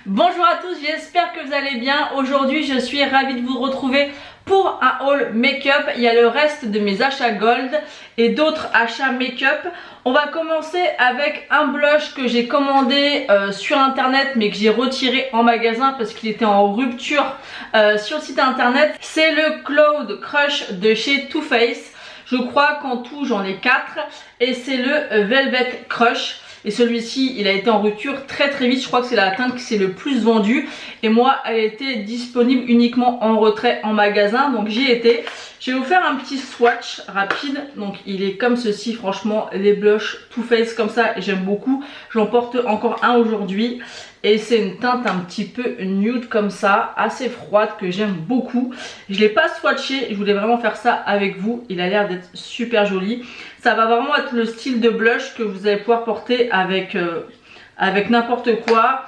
Bonjour à tous, j'espère que vous allez bien. Aujourd'hui je suis ravie de vous retrouver pour un haul make-up. Il y a le reste de mes achats gold et d'autres achats make-up. On va commencer avec un blush que j'ai commandé sur internet mais que j'ai retiré en magasin parce qu'il était en rupture sur le site internet. C'est le Cloud Crush de chez Too Faced. Je crois qu'en tout j'en ai 4 et c'est le Velvet Crush. Et celui-ci il a été en rupture très vite. Je crois que c'est la teinte qui s'est le plus vendue. Et moi elle était disponible uniquement en retrait en magasin. Donc j'y étais. Je vais vous faire un petit swatch rapide. Donc il est comme ceci. Franchement les blushs Too Faced comme ça j'aime beaucoup. J'en porte encore un aujourd'hui. Et c'est une teinte un petit peu nude comme ça. Assez froide que j'aime beaucoup. Je ne l'ai pas swatché. Je voulais vraiment faire ça avec vous. Il a l'air d'être super joli. Ça va vraiment être le style de blush que vous allez pouvoir porter avec n'importe quoi.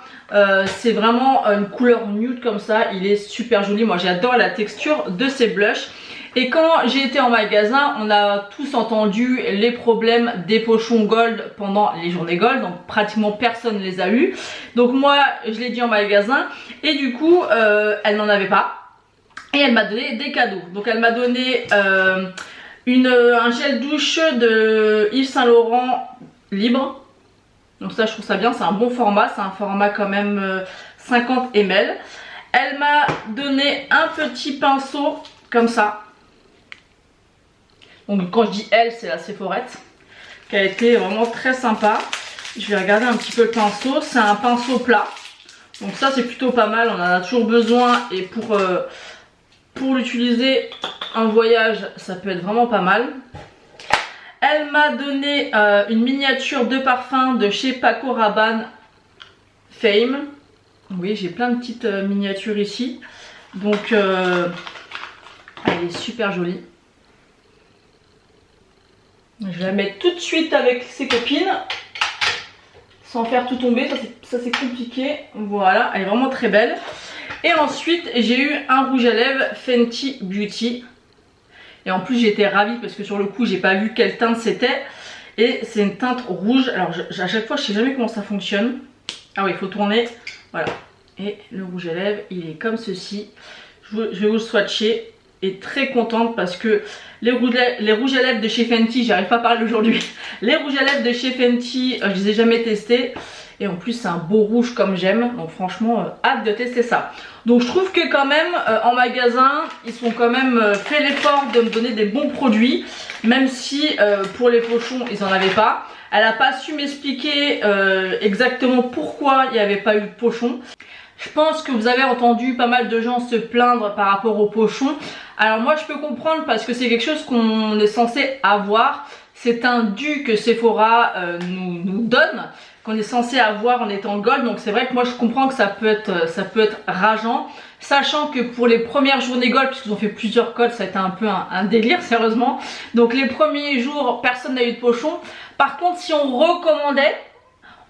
C'est vraiment une couleur nude comme ça. Il est super joli. Moi j'adore la texture de ces blushs. Et quand j'ai été en magasin, on a tous entendu les problèmes des pochons gold pendant les journées gold. Donc pratiquement personne ne les a eu. Donc moi je l'ai dit en magasin. Et du coup elle n'en avait pas. Et elle m'a donné des cadeaux. Donc elle m'a donné un gel douche de Yves Saint Laurent libre. Donc ça je trouve ça bien, c'est un bon format. C'est un format quand même 50 ml. Elle m'a donné un petit pinceau comme ça. Donc quand je dis elle, c'est la Sephorette, qui a été vraiment très sympa. Je vais regarder un petit peu le pinceau. C'est un pinceau plat. Donc ça c'est plutôt pas mal, on en a toujours besoin. Et pour l'utiliser en voyage, ça peut être vraiment pas mal. Elle m'a donné une miniature de parfum de chez Paco Rabanne Fame. Oui, j'ai plein de petites miniatures ici. Donc elle est super jolie. Je vais la mettre tout de suite avec ses copines sans faire tout tomber, ça c'est compliqué. Voilà, elle est vraiment très belle. Et ensuite j'ai eu un rouge à lèvres Fenty Beauty. Et en plus j'étais ravie parce que sur le coup j'ai pas vu quelle teinte c'était. Et c'est une teinte rouge. Alors à chaque fois je sais jamais comment ça fonctionne. Ah oui, il faut tourner. Voilà. Et le rouge à lèvres il est comme ceci. Je vais vous le swatcher. Et très contente parce que les rouges à lèvres de chez Fenty, j'arrive pas à parler aujourd'hui. Les rouges à lèvres de chez Fenty, je les ai jamais testés. Et en plus c'est un beau rouge comme j'aime. Donc franchement hâte de tester ça. Donc je trouve que quand même en magasin ils sont quand même fait l'effort de me donner des bons produits. Même si pour les pochons ils en avaient pas. Elle n'a pas su m'expliquer exactement pourquoi il n'y avait pas eu de pochon. Je pense que vous avez entendu pas mal de gens se plaindre par rapport aux pochons. Alors moi je peux comprendre parce que c'est quelque chose qu'on est censé avoir. C'est un dû que Sephora nous donne, qu'on est censé avoir en étant gold. Donc c'est vrai que moi je comprends que ça peut être rageant. Sachant que pour les premières journées gold, puisqu'ils ont fait plusieurs codes, ça a été un peu un délire sérieusement. Donc les premiers jours, personne n'a eu de pochon. Par contre si on recommandait,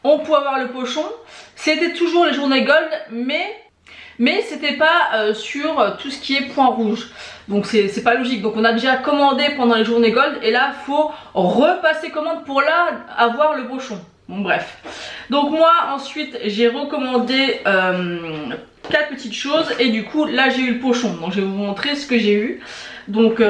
on pouvait avoir le pochon. C'était toujours les journées gold, mais c'était pas sur tout ce qui est point rouge. Donc c'est pas logique. Donc on a déjà commandé pendant les journées gold et là faut repasser commande pour là avoir le pochon. Bon bref. Donc moi ensuite j'ai recommandé 4 petites choses et du coup là j'ai eu le pochon. Donc je vais vous montrer ce que j'ai eu. Donc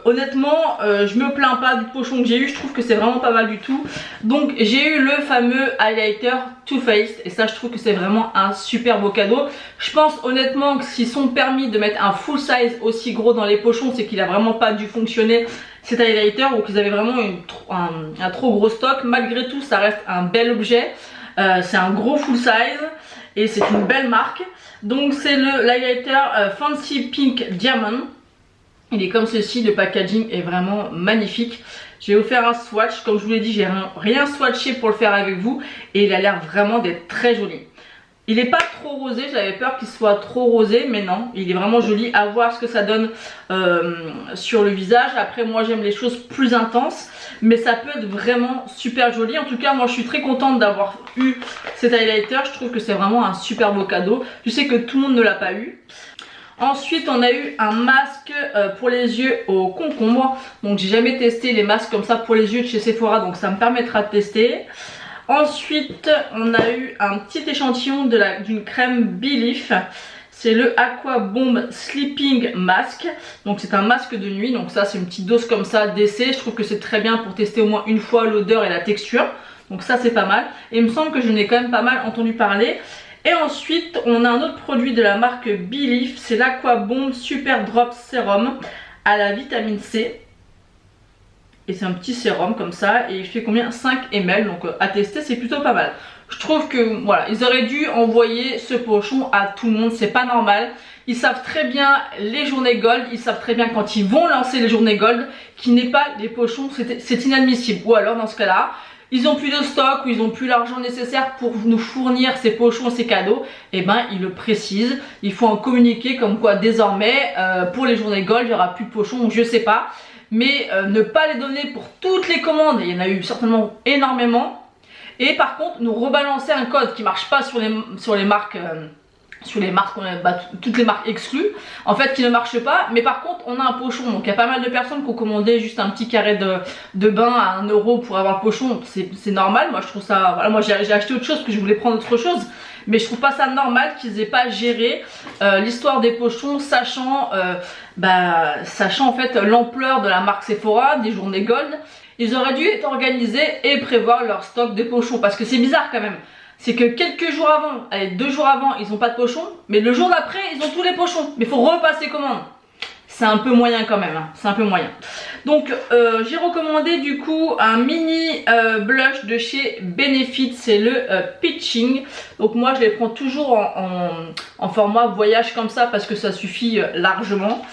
honnêtement je me plains pas du pochon que j'ai eu, je trouve que c'est vraiment pas mal du tout. Donc j'ai eu le fameux highlighter Too Faced et ça je trouve que c'est vraiment un super beau cadeau. Je pense honnêtement que s'ils sont permis de mettre un full size aussi gros dans les pochons, c'est qu'il a vraiment pas dû fonctionner cet highlighter ou qu'ils avaient vraiment un trop gros stock. Malgré tout ça reste un bel objet, c'est un gros full size et c'est une belle marque. Donc c'est le highlighter Fancy Pink Diamond. Il est comme ceci, le packaging est vraiment magnifique. Je vais vous faire un swatch, comme je vous l'ai dit, j'ai rien swatché pour le faire avec vous. Et il a l'air vraiment d'être très joli. Il n'est pas trop rosé, j'avais peur qu'il soit trop rosé, mais non, il est vraiment joli. À voir ce que ça donne sur le visage. Après moi j'aime les choses plus intenses, mais ça peut être vraiment super joli. En tout cas moi je suis très contente d'avoir eu cet highlighter. Je trouve que c'est vraiment un super beau cadeau. Je sais que tout le monde ne l'a pas eu. Ensuite on a eu un masque pour les yeux au concombre. Donc j'ai jamais testé les masques comme ça pour les yeux de chez Sephora, donc ça me permettra de tester. Ensuite on a eu un petit échantillon d'une crème Belief. C'est le Aqua Bomb Sleeping Mask. Donc c'est un masque de nuit. Donc ça c'est une petite dose comme ça d'essai. Je trouve que c'est très bien pour tester au moins une fois l'odeur et la texture. Donc ça c'est pas mal. Et il me semble que je n'ai quand même pas mal entendu parler. Et ensuite on a un autre produit de la marque Belief. C'est l'Aqua Bomb Super Drop Serum à la vitamine C. Et c'est un petit sérum comme ça. Et il fait combien? 5 ml. Donc à tester, c'est plutôt pas mal. Je trouve que voilà, ils auraient dû envoyer ce pochon à tout le monde, c'est pas normal. Ils savent très bien les journées gold, ils savent très bien quand ils vont lancer les journées gold qu'ils n'aient pas les pochons, c'est inadmissible. Ou alors dans ce cas-là, ils ont plus de stock ou ils ont plus l'argent nécessaire pour nous fournir ces pochons, ces cadeaux. Et ben ils le précisent, il faut en communiquer comme quoi désormais pour les journées gold il n'y aura plus de pochons, je sais pas. Mais ne pas les donner pour toutes les commandes, il y en a eu certainement énormément. Et par contre nous rebalancer un code qui marche pas sur les marques toutes les marques exclues en fait qui ne marche pas, mais par contre on a un pochon. Donc il y a pas mal de personnes qui ont commandé juste un petit carré de bain à 1 € pour avoir le pochon. C'est normal, moi je trouve ça, voilà, moi j'ai acheté autre chose parce que je voulais prendre autre chose, mais je trouve pas ça normal qu'ils aient pas géré l'histoire des pochons, sachant en fait l'ampleur de la marque Sephora, des journées gold. Ils auraient dû être organisés et prévoir leur stock de pochons, parce que c'est bizarre quand même. C'est que quelques jours avant, allez 2 jours avant, ils n'ont pas de pochons, mais le jour d'après, ils ont tous les pochons. Mais il faut repasser commande. C'est un peu moyen quand même, hein. C'est un peu moyen. Donc j'ai recommandé du coup un mini blush de chez Benefit, c'est le Pitching. Donc moi je les prends toujours en format voyage comme ça parce que ça suffit largement.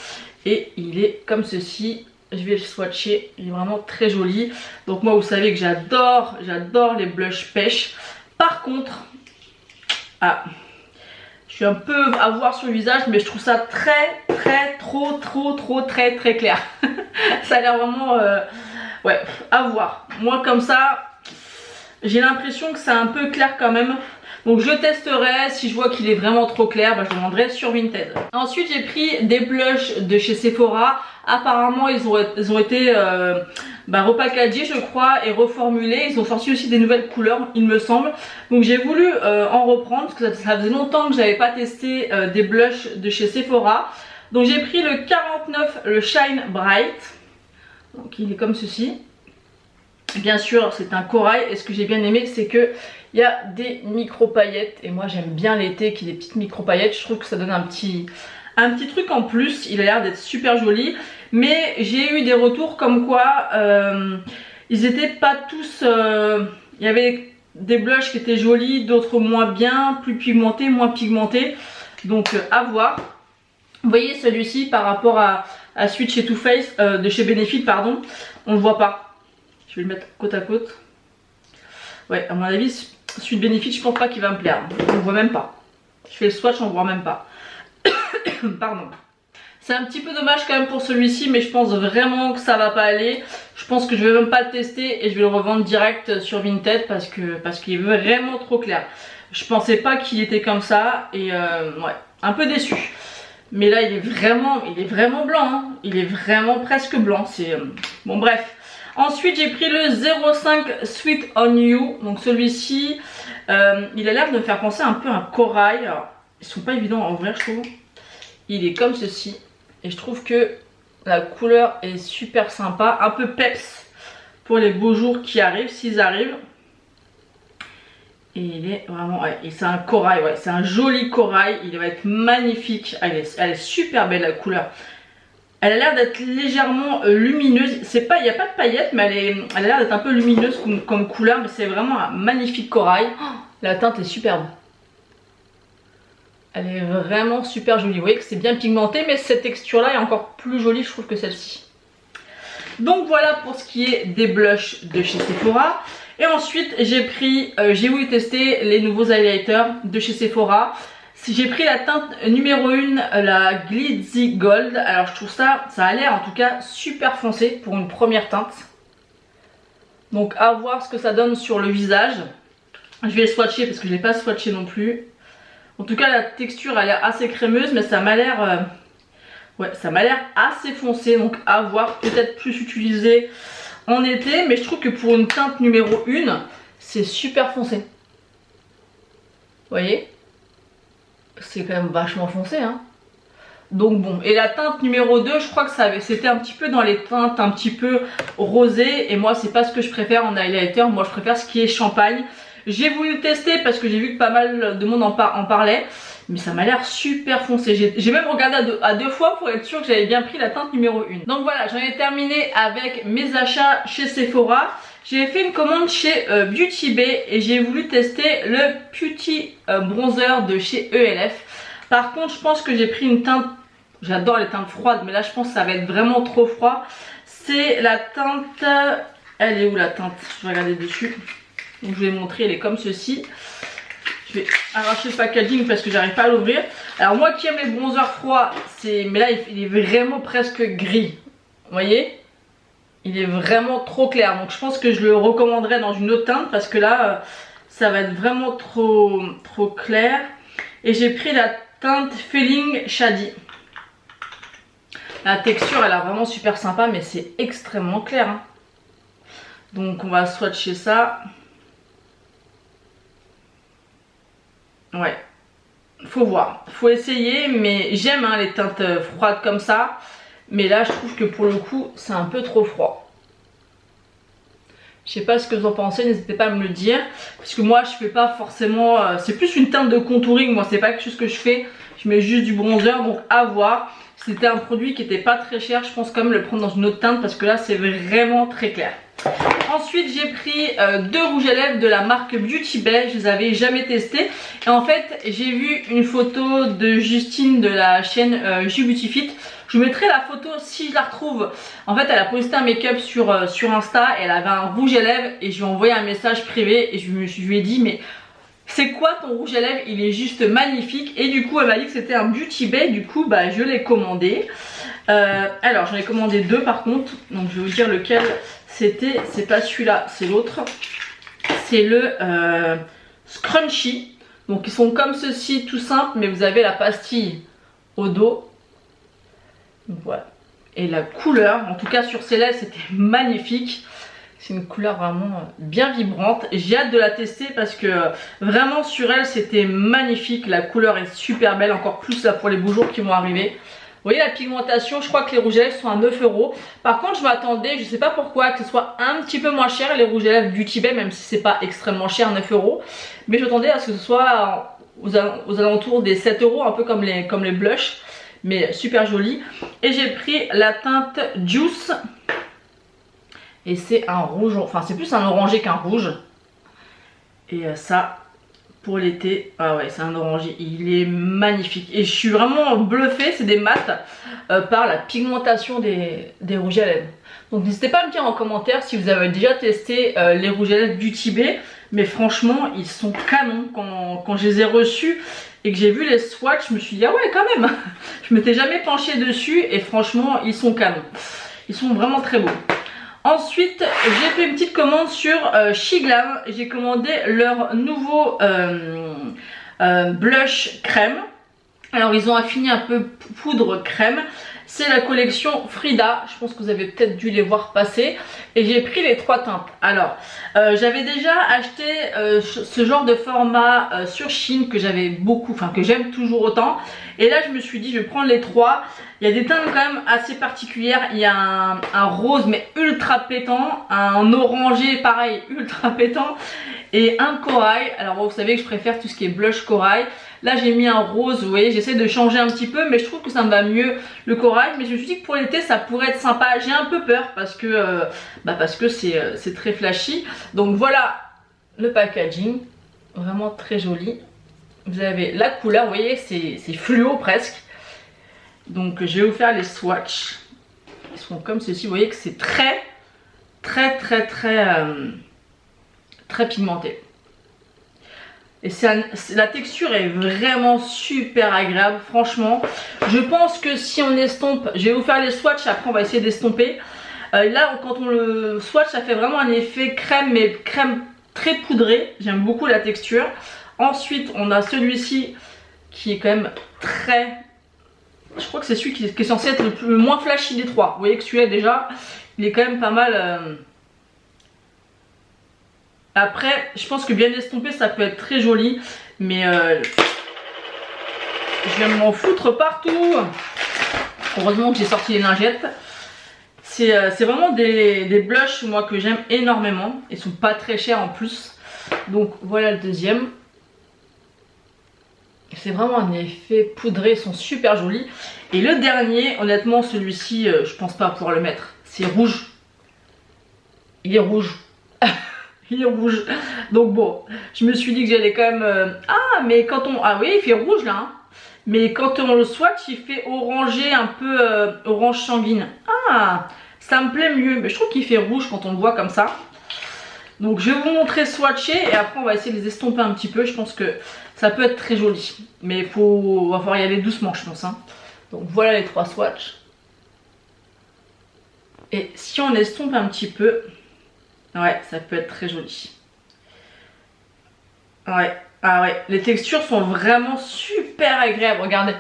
Et il est comme ceci. Je vais le swatcher, il est vraiment très joli. Donc moi vous savez que j'adore les blushs pêche. Par contre, je suis un peu à voir sur le visage, mais je trouve ça très clair. Ça a l'air vraiment, ouais, à voir. Moi comme ça, j'ai l'impression que c'est un peu clair quand même. Donc je testerai, si je vois qu'il est vraiment trop clair, je demanderai sur Vinted. Ensuite j'ai pris des blushs de chez Sephora. Apparemment ils ont été repackagés je crois et reformulés. Ils ont sorti aussi des nouvelles couleurs il me semble. Donc j'ai voulu en reprendre parce que ça faisait longtemps que j'avais pas testé des blushs de chez Sephora. Donc j'ai pris le 49, le Shine Bright. Donc il est comme ceci. Bien sûr c'est un corail et ce que j'ai bien aimé c'est que il y a des micro paillettes et moi j'aime bien l'été qui est des petites micro paillettes. Je trouve que ça donne un petit truc en plus. Il a l'air d'être super joli, mais j'ai eu des retours comme quoi ils étaient pas tous il y avait des blushs qui étaient jolis, d'autres moins bien, plus pigmentés, moins pigmentés. Donc à voir. Vous voyez celui-ci par rapport à celui de chez Too Faced, de chez Benefit pardon, on le voit pas. Je vais le mettre côte à côte. Ouais, à mon avis, celui de Benefit, je pense pas qu'il va me plaire. On le voit même pas. Je fais le swatch, on le voit même pas. Pardon. C'est un petit peu dommage quand même pour celui-ci, mais je pense vraiment que ça va pas aller. Je pense que je vais même pas le tester et je vais le revendre direct sur Vinted parce qu'il est vraiment trop clair. Je pensais pas qu'il était comme ça et ouais, un peu déçu. Mais là, il est vraiment blanc. Hein. Il est vraiment presque blanc. C'est bon, bref. Ensuite j'ai pris le 05 Sweet on You. Donc celui-ci il a l'air de me faire penser un peu à un corail. Alors, ils sont pas évidents à ouvrir je trouve. Il est comme ceci. Et je trouve que la couleur est super sympa. Un peu peps pour les beaux jours qui arrivent, s'ils arrivent. Et il est vraiment, ouais, et c'est un corail, ouais, c'est un joli corail. Il va être magnifique. Elle est super belle la couleur. Elle a l'air d'être légèrement lumineuse. C'est pas, il n'y a pas de paillettes, mais elle a l'air d'être un peu lumineuse comme couleur. Mais c'est vraiment un magnifique corail. Oh, la teinte est superbe. Elle est vraiment super jolie. Vous voyez que c'est bien pigmenté, mais cette texture-là est encore plus jolie, je trouve, que celle-ci. Donc voilà pour ce qui est des blushs de chez Sephora. Et ensuite, j'ai voulu tester les nouveaux highlighters de chez Sephora. J'ai pris la teinte numéro 1, la Glitzy Gold. Alors je trouve ça a l'air en tout cas super foncé pour une première teinte. Donc à voir ce que ça donne sur le visage. Je vais le swatcher parce que je ne l'ai pas swatché non plus. En tout cas la texture a l'air assez crémeuse, mais ça m'a l'air ouais, ça m'a l'air assez foncé, donc à voir, peut-être plus utilisé en été, mais je trouve que pour une teinte numéro 1, c'est super foncé. Vous voyez? C'est quand même vachement foncé, hein. Donc bon, et la teinte numéro 2, je crois que c'était un petit peu dans les teintes un petit peu rosées, et moi c'est pas ce que je préfère en highlighter, moi je préfère ce qui est champagne. J'ai voulu tester parce que j'ai vu que pas mal de monde en parlait, mais ça m'a l'air super foncé. J'ai même regardé à deux fois pour être sûr que j'avais bien pris la teinte numéro 1. Donc voilà, j'en ai terminé avec mes achats chez Sephora. J'ai fait une commande chez Beauty Bay et j'ai voulu tester le Putty Bronzer de chez ELF. Par contre, je pense que j'ai pris une teinte, j'adore les teintes froides, mais là je pense que ça va être vraiment trop froid. C'est la teinte, elle est où la teinte? Je vais regarder dessus. Donc je vais vous montrer, elle est comme ceci. Je vais arracher le packaging parce que j'arrive pas à l'ouvrir. Alors moi qui aime les bronzers froids, mais là il est vraiment presque gris. Vous voyez? Il est vraiment trop clair. Donc je pense que je le recommanderais dans une autre teinte parce que là ça va être vraiment trop clair. Et j'ai pris la teinte Feeling Shady. La texture elle est vraiment super sympa, mais c'est extrêmement clair, hein. Donc on va swatcher ça. Ouais, faut voir, faut essayer, mais j'aime hein, les teintes froides comme ça. Mais là je trouve que pour le coup c'est un peu trop froid. Je sais pas ce que vous en pensez, n'hésitez pas à me le dire. Parce que moi je fais pas forcément, c'est plus une teinte de contouring, moi c'est pas quelque chose que je fais. Je mets juste du bronzer, donc à voir. C'était un produit qui était pas très cher, je pense quand même le prendre dans une autre teinte parce que là c'est vraiment très clair. Ensuite j'ai pris deux rouges à lèvres de la marque Beauty Bay, je les avais jamais testés. Et en fait j'ai vu une photo de Justine de la chaîne J-Beauty-Fit. Je vous mettrai la photo si je la retrouve. En fait elle a posté un make-up sur Insta, elle avait un rouge à lèvres et je lui ai envoyé un message privé et je lui ai dit mais c'est quoi ton rouge à lèvres? Il est juste magnifique. Et du coup elle m'a dit que c'était un Beauty Bay, du coup bah je l'ai commandé. Alors j'en ai commandé deux par contre, donc je vais vous dire lequel c'était. C'est pas celui-là, c'est l'autre. C'est le Scrunchy. Donc ils sont comme ceci, tout simple, mais vous avez la pastille au dos. Voilà. Et la couleur, en tout cas sur ces lèvres, c'était magnifique. C'est une couleur vraiment bien vibrante. J'ai hâte de la tester parce que vraiment sur elle c'était magnifique. La couleur est super belle, encore plus là pour les beaux jours qui vont arriver. Vous voyez la pigmentation, je crois que les rouges à lèvres sont à 9 €. Par contre je m'attendais, je sais pas pourquoi, que ce soit un petit peu moins cher les rouges à lèvres Beauty Bay, même si c'est pas extrêmement cher, 9 €. Mais j'attendais à ce que ce soit aux alentours des 7 €, un peu comme les blushs. Mais super joli. Et j'ai pris la teinte Juice. Et c'est un rouge, enfin c'est plus un orangé qu'un rouge. Et ça, pour l'été, ah ouais c'est un orangé, il est magnifique. Et je suis vraiment bluffée, c'est des mats, par la pigmentation des rouges à lèvres. Donc n'hésitez pas à me dire en commentaire si vous avez déjà testé les rouges à lèvres Beauty Bay. Mais franchement, ils sont canons. Quand je les ai reçus et que j'ai vu les swatchs, je me suis dit ah ouais quand même. Je m'étais jamais penchée dessus et franchement, ils sont canons. Ils sont vraiment très beaux. Ensuite, j'ai fait une petite commande sur Shiglam. J'ai commandé leur nouveau blush crème. Alors, ils ont affiné un peu poudre crème. C'est la collection Frida. Je pense que vous avez peut-être dû les voir passer. Et j'ai pris les trois teintes. Alors, j'avais déjà acheté ce genre de format sur Shein que j'avais beaucoup, enfin que j'aime toujours autant. Et là, je me suis dit, je vais prendre les trois. Il y a des teintes quand même assez particulières. Il y a un rose mais ultra pétant, un orangé pareil ultra pétant et un corail. Alors bon, vous savez que je préfère tout ce qui est blush corail. Là j'ai mis un rose, vous voyez, j'essaie de changer un petit peu, mais je trouve que ça me va mieux le corail. Mais je me suis dit que pour l'été ça pourrait être sympa. J'ai un peu peur parce que c'est très flashy. Donc voilà le packaging, vraiment très joli. Vous avez la couleur, vous voyez, c'est fluo presque. Donc je vais vous faire les swatchs. Ils sont comme ceci, vous voyez que c'est très pigmenté. Et la texture est vraiment super agréable, franchement. Je pense que si on estompe, je vais vous faire les swatchs, après on va essayer d'estomper. Là quand on le swatch, ça fait vraiment un effet crème, mais crème très poudrée. J'aime beaucoup la texture. Ensuite on a celui-ci qui est quand même très... Je crois que c'est celui qui est censé être le moins flashy des trois. Vous voyez que celui-là déjà, il est quand même pas mal... Après, je pense que bien estompé, ça peut être très joli. Mais je vais m'en foutre partout. Heureusement que j'ai sorti les lingettes. C'est vraiment des blushs, moi, que j'aime énormément. Ils sont pas très chers en plus. Donc voilà le deuxième. C'est vraiment un effet poudré, ils sont super jolis. Et le dernier, honnêtement, celui-ci, je pense pas pouvoir le mettre. C'est rouge. Il est rouge. Il est rouge. Donc bon, je me suis dit que j'allais quand même... Ah, mais quand on... Ah oui, il fait rouge là. Hein. Mais quand on le swatch, il fait orangé, un peu orange sanguine. Ah, ça me plaît mieux. Mais je trouve qu'il fait rouge quand on le voit comme ça. Donc je vais vous montrer swatcher et après on va essayer de les estomper un petit peu. Je pense que ça peut être très joli. Mais va falloir y aller doucement, je pense. Hein. Donc voilà les 3 swatchs. Et si on estompe un petit peu, ouais, ça peut être très joli. Ouais, ah ouais, les textures sont vraiment super agréables. Regardez,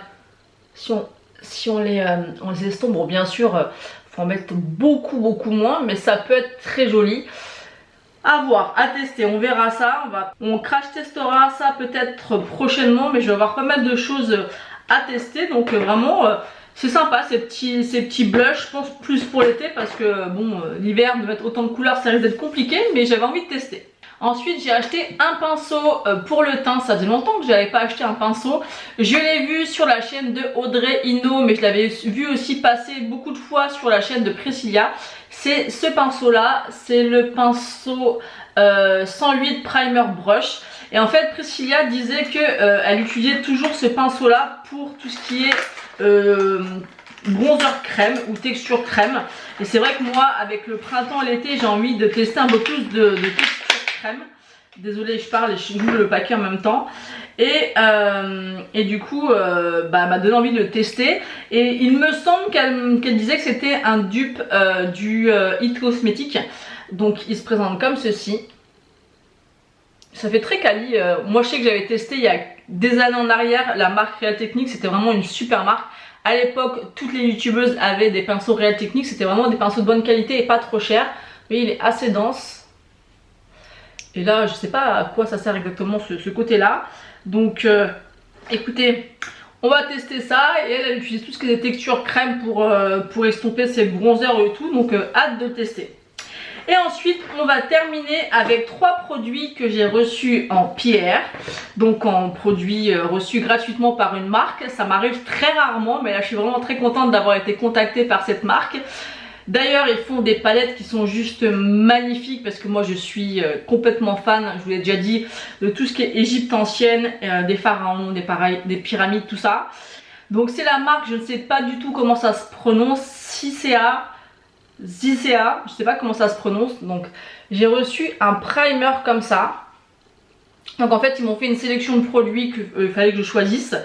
si on les estompe, bon bien sûr, faut en mettre beaucoup moins, mais ça peut être très joli. À voir, à tester, on verra ça. On crash testera ça peut-être prochainement, mais je vais avoir pas mal de choses à tester. Donc vraiment, c'est sympa ces petits blushs. Je pense plus pour l'été parce que bon, l'hiver, de mettre autant de couleurs, ça risque d'être compliqué, mais j'avais envie de tester. Ensuite, j'ai acheté un pinceau pour le teint. Ça faisait longtemps que je n'avais pas acheté un pinceau. Je l'ai vu sur la chaîne de Audrey Ino, mais je l'avais vu aussi passer beaucoup de fois sur la chaîne de Priscilla. C'est ce pinceau là, c'est le pinceau 108 Primer Brush. Et en fait, Priscilla disait qu'elle utilisait toujours ce pinceau là pour tout ce qui est bronzer crème ou texture crème. Et c'est vrai que moi, avec le printemps et l'été, j'ai envie de tester un peu plus de texture crème. Désolée, je parle et je joue le paquet en même temps. Et du coup, elle m'a donné envie de le tester. Et il me semble qu'elle disait que c'était un dupe du It Cosmetics. Donc il se présente comme ceci. Ça fait très quali. Moi je sais que j'avais testé il y a des années en arrière la marque Real Techniques. C'était vraiment une super marque. À l'époque, toutes les youtubeuses avaient des pinceaux Real Techniques. C'était vraiment des pinceaux de bonne qualité et pas trop cher. Mais il est assez dense. Et là, je sais pas à quoi ça sert exactement ce côté-là. Donc, écoutez, on va tester ça. Et elle utilise tout ce qui est des textures crème pour estomper ses bronzers et tout. Donc, hâte de tester. Et ensuite, on va terminer avec 3 produits que j'ai reçus en PR. Donc, en produits reçus gratuitement par une marque. Ça m'arrive très rarement, mais là, je suis vraiment très contente d'avoir été contactée par cette marque. D'ailleurs, ils font des palettes qui sont juste magnifiques parce que moi je suis complètement fan, je vous l'ai déjà dit, de tout ce qui est Égypte ancienne, des pharaons, des pyramides, tout ça. Donc c'est la marque, je ne sais pas du tout comment ça se prononce, Zicea, je ne sais pas comment ça se prononce. Donc j'ai reçu un primer comme ça. Donc en fait ils m'ont fait une sélection de produits qu'il fallait que je choisisse.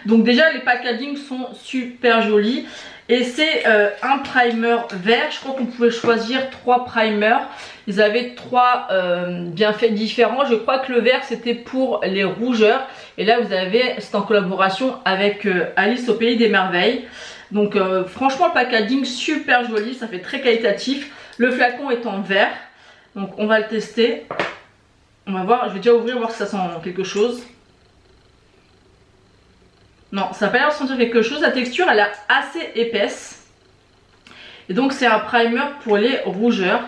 Donc déjà les packagings sont super jolis. Et c'est un primer vert. Je crois qu'on pouvait choisir 3 primers. Ils avaient 3 bienfaits différents. Je crois que le vert c'était pour les rougeurs. Et là vous avez, c'est en collaboration avec Alice au Pays des Merveilles. Donc franchement le packaging super joli. Ça fait très qualitatif. Le flacon est en vert. Donc on va le tester. On va voir, je vais déjà ouvrir voir si ça sent quelque chose. Non, ça n'a pas l'air de sentir quelque chose. La texture, elle est assez épaisse. Et donc, c'est un primer pour les rougeurs.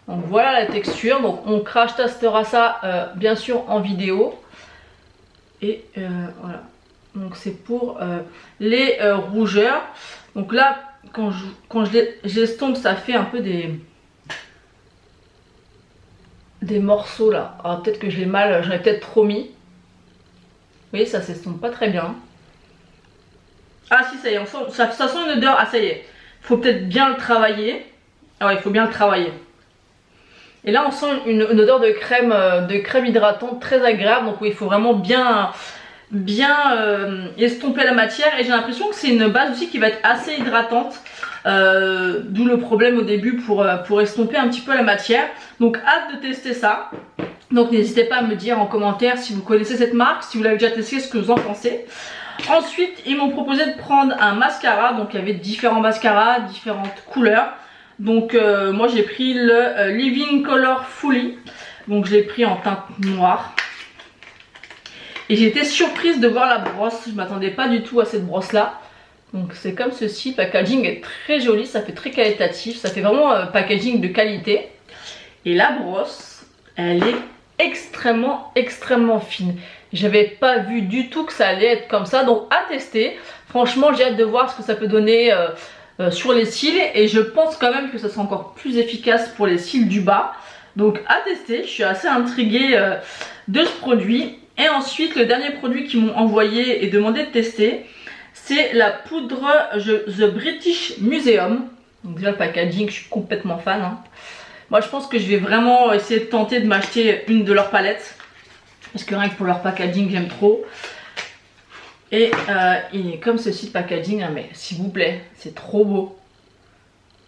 Donc, voilà la texture. Donc, on crash testera ça, bien sûr, en vidéo. Et voilà. Donc, c'est pour les rougeurs. Donc là, quand je l'estompe, ça fait un peu des morceaux là. Alors, peut-être que je l'ai mal, j'en ai peut-être trop mis. Vous voyez, ça s'estompe pas très bien. Ah si, ça y est, ça sent une odeur. Ah ça y est, faut peut-être bien le travailler. Ah ouais, il faut bien le travailler. Et là on sent une odeur de crème hydratante très agréable. Donc oui, il faut vraiment bien estomper la matière. Et j'ai l'impression que c'est une base aussi qui va être assez hydratante. D'où le problème au début pour estomper un petit peu la matière. Donc hâte de tester ça. Donc n'hésitez pas à me dire en commentaire si vous connaissez cette marque, si vous l'avez déjà testé, ce que vous en pensez. Ensuite, ils m'ont proposé de prendre un mascara. Donc il y avait différents mascaras, différentes couleurs. Donc moi j'ai pris le Living Color Fully. Donc je l'ai pris en teinte noire. Et j'ai été surprise de voir la brosse. Je ne m'attendais pas du tout à cette brosse là. Donc c'est comme ceci. Le packaging est très joli, ça fait très qualitatif. Ça fait vraiment packaging de qualité. Et la brosse, elle est extrêmement fine. J'avais pas vu du tout que ça allait être comme ça, donc à tester. Franchement j'ai hâte de voir ce que ça peut donner sur les cils, et je pense quand même que ça sera encore plus efficace pour les cils du bas. Donc à tester, je suis assez intriguée de ce produit. Et ensuite le dernier produit qu'ils m'ont envoyé et demandé de tester, c'est la poudre The British Museum. Donc déjà le packaging, je suis complètement fan hein. Moi je pense que je vais vraiment essayer de tenter de m'acheter une de leurs palettes. Parce que rien que pour leur packaging j'aime trop. Et il est comme ceci le packaging, hein, mais s'il vous plaît, c'est trop beau.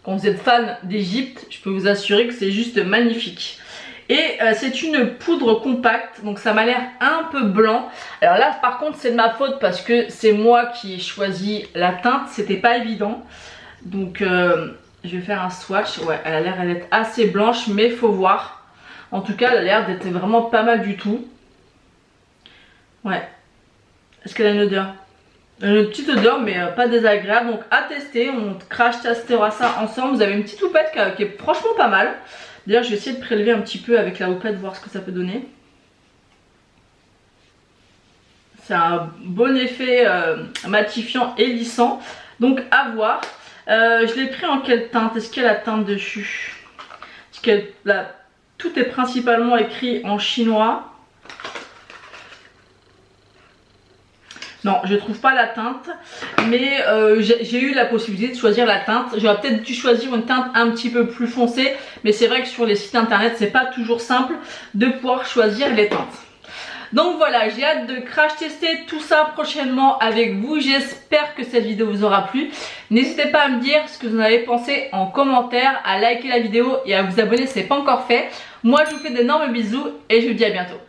Quand vous êtes fan d'Égypte, je peux vous assurer que c'est juste magnifique. Et c'est une poudre compacte, donc ça m'a l'air un peu blanc. Alors là par contre c'est de ma faute parce que c'est moi qui ai choisi la teinte, c'était pas évident. Donc je vais faire un swatch. Ouais, elle a l'air d'être assez blanche, mais faut voir. En tout cas elle a l'air d'être vraiment pas mal du tout. Ouais. Est-ce qu'elle a une odeur? Une petite odeur mais pas désagréable. Donc à tester, on crash testera ça ensemble. Vous avez une petite houppette qui est franchement pas mal. D'ailleurs je vais essayer de prélever un petit peu avec la houppette, voir ce que ça peut donner. C'est un bon effet matifiant et lissant. Donc à voir. Je l'ai pris en quelle teinte? Est-ce qu'il y a la teinte dessus? Parce que là, tout est principalement écrit en chinois. Non, je trouve pas la teinte, mais j'ai eu la possibilité de choisir la teinte. J'aurais peut-être dû choisir une teinte un petit peu plus foncée, mais c'est vrai que sur les sites internet, c'est pas toujours simple de pouvoir choisir les teintes. Donc voilà, j'ai hâte de crash tester tout ça prochainement avec vous. J'espère que cette vidéo vous aura plu. N'hésitez pas à me dire ce que vous en avez pensé en commentaire, à liker la vidéo et à vous abonner si ce n'est pas encore fait. Moi, je vous fais d'énormes bisous et je vous dis à bientôt.